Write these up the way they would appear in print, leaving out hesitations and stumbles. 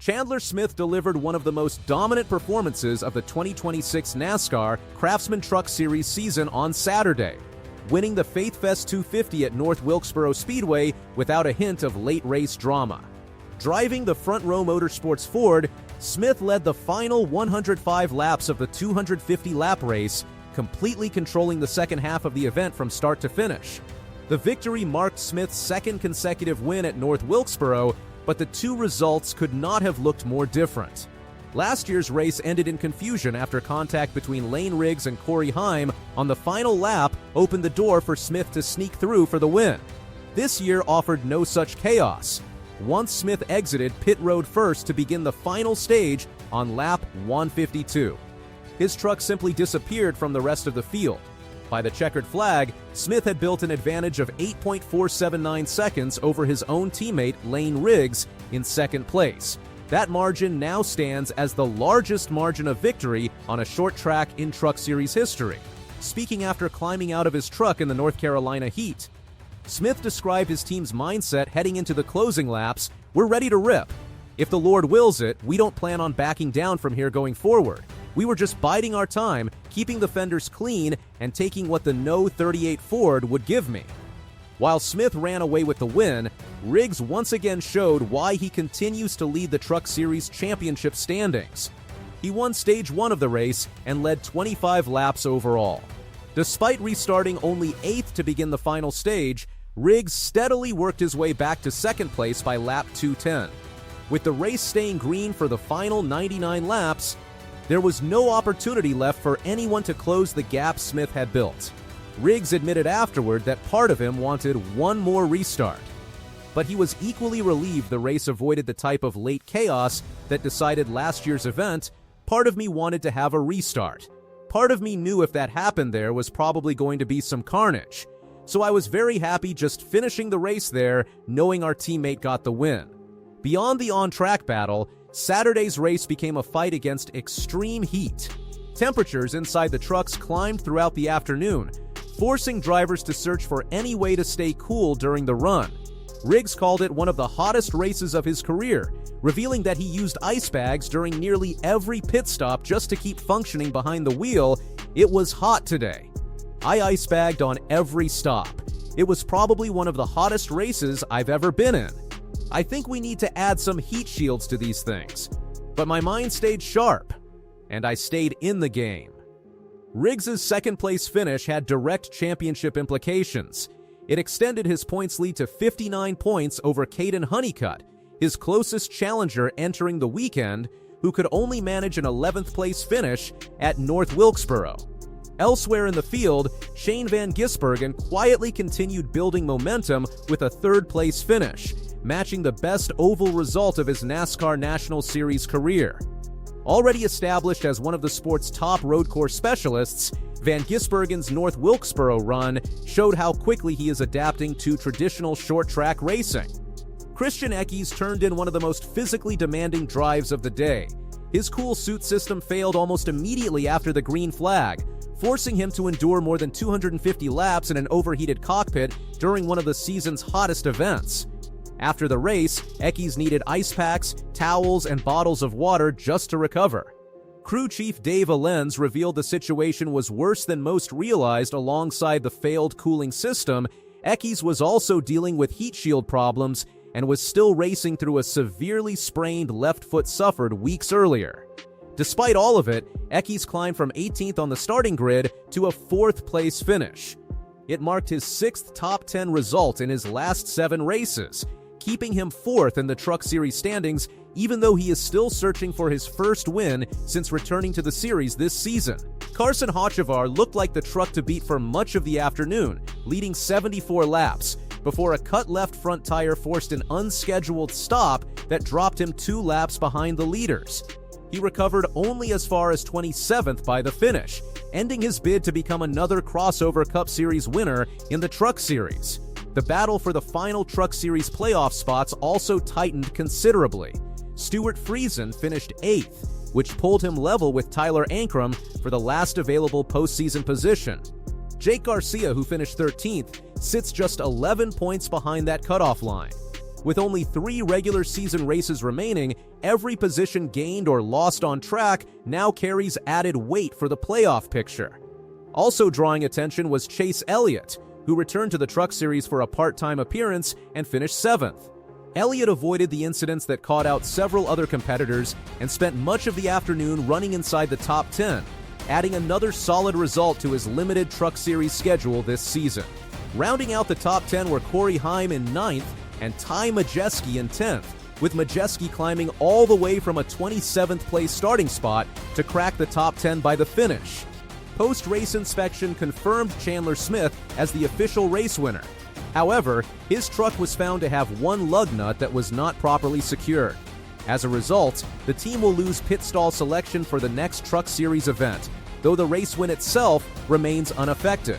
Chandler Smith delivered one of the most dominant performances of the 2026 NASCAR Craftsman Truck Series season on Saturday, winning the FaithFest 250 at North Wilkesboro Speedway without a hint of late race drama. Driving the front row Motorsports Ford, Smith led the final 105 laps of the 250-lap race, completely controlling the second half of the event from start to finish. The victory marked Smith's second consecutive win at North Wilkesboro, but the two results could not have looked more different. Last year's race ended in confusion after contact between Layne Riggs and Heim on the final lap opened the door for Smith to sneak through for the win. This year offered no such chaos, once Smith exited pit road first to begin the final stage on lap 152. His truck simply disappeared from the rest of the field. By the checkered flag, Smith had built an advantage of 8.479 seconds over his own teammate Layne Riggs in second place. That margin now stands as the largest margin of victory on a short track in Truck Series history. Speaking after climbing out of his truck in the North Carolina heat, Smith described his team's mindset heading into the closing laps: "We're ready to rip. If the Lord wills it, we don't plan on backing down from here going forward. We were just biding our time, keeping the fenders clean, and taking what the No. 38 Ford would give me." While Smith ran away with the win, Riggs once again showed why he continues to lead the Truck Series championship standings. He won Stage 1 of the race and led 25 laps overall. Despite restarting only 8th to begin the final stage, Riggs steadily worked his way back to second place by lap 210. With the race staying green for the final 99 laps, there was no opportunity left for anyone to close the gap Smith had built. Riggs admitted afterward that part of him wanted one more restart. But he was equally relieved the race avoided the type of late chaos that decided last year's event. "Part of me wanted to have a restart. Part of me knew if that happened there was probably going to be some carnage. So I was very happy just finishing the race there, knowing our teammate got the win." Beyond the on-track battle, Saturday's race became a fight against extreme heat. Temperatures inside the trucks climbed throughout the afternoon, forcing drivers to search for any way to stay cool during the run. Riggs called it one of the hottest races of his career, revealing that he used ice bags during nearly every pit stop just to keep functioning behind the wheel. "It was hot today. I ice bagged on every stop. It was probably one of the hottest races I've ever been in. I think we need to add some heat shields to these things. But my mind stayed sharp, and I stayed in the game." Riggs' second-place finish had direct championship implications. It extended his points lead to 59 points over Caden Honeycutt, his closest challenger entering the weekend, who could only manage an 11th-place finish at North Wilkesboro. Elsewhere in the field, Shane van Gisbergen quietly continued building momentum with a third-place finish, matching the best oval result of his NASCAR National Series career. Already established as one of the sport's top road course specialists, Van Gisbergen's North Wilkesboro run showed how quickly he is adapting to traditional short-track racing. Christian Eckes turned in one of the most physically demanding drives of the day. His cool suit system failed almost immediately after the green flag, forcing him to endure more than 250 laps in an overheated cockpit during one of the season's hottest events. After the race, Eckes needed ice packs, towels, and bottles of water just to recover. Crew Chief Dave Allens revealed the situation was worse than most realized. Alongside the failed cooling system, Eckes was also dealing with heat shield problems and was still racing through a severely sprained left foot suffered weeks earlier. Despite all of it, Eckes climbed from 18th on the starting grid to a 4th-place finish. It marked his 6th top 10 result in his last 7 races, keeping him 4th in the Truck Series standings, even though he is still searching for his first win since returning to the series this season. Carson Hocevar looked like the truck to beat for much of the afternoon, leading 74 laps, before a cut left front tire forced an unscheduled stop that dropped him 2 laps behind the leaders. He recovered only as far as 27th by the finish, ending his bid to become another crossover Cup Series winner in the Truck Series. The battle for the final Truck Series playoff spots also tightened considerably. Stuart Friesen finished 8th, which pulled him level with Tyler Ankrum for the last available postseason position. Jake Garcia, who finished 13th, sits just 11 points behind that cutoff line. With only 3 regular season races remaining, every position gained or lost on track now carries added weight for the playoff picture. Also drawing attention was Chase Elliott, who returned to the Truck Series for a part-time appearance and finished 7th. Elliott avoided the incidents that caught out several other competitors and spent much of the afternoon running inside the top 10, adding another solid result to his limited Truck Series schedule this season. Rounding out the top 10 were Heim in 9th and Majeski in 10th, with Majeski climbing all the way from a 27th place starting spot to crack the top 10 by the finish. Post-race inspection confirmed Chandler Smith as the official race winner. However, his truck was found to have one lug nut that was not properly secured. As a result, the team will lose pit stall selection for the next Truck Series event, though the race win itself remains unaffected.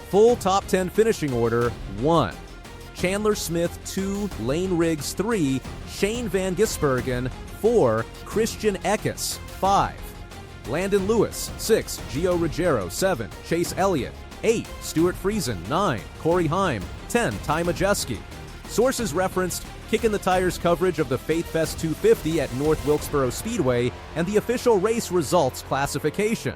Full top 10 finishing order: 1. Chandler Smith 2, Layne Riggs 3, Shane van Gisbergen 4, Christian Eckes 5. Landon Lewis 6, Gio Ruggiero 7, Chase Elliott 8, Stuart Friesen 9, Heim 10, Majeski. Sources referenced Kickin' the Tires coverage of the FaithFest 250 at North Wilkesboro Speedway and the official race results classification.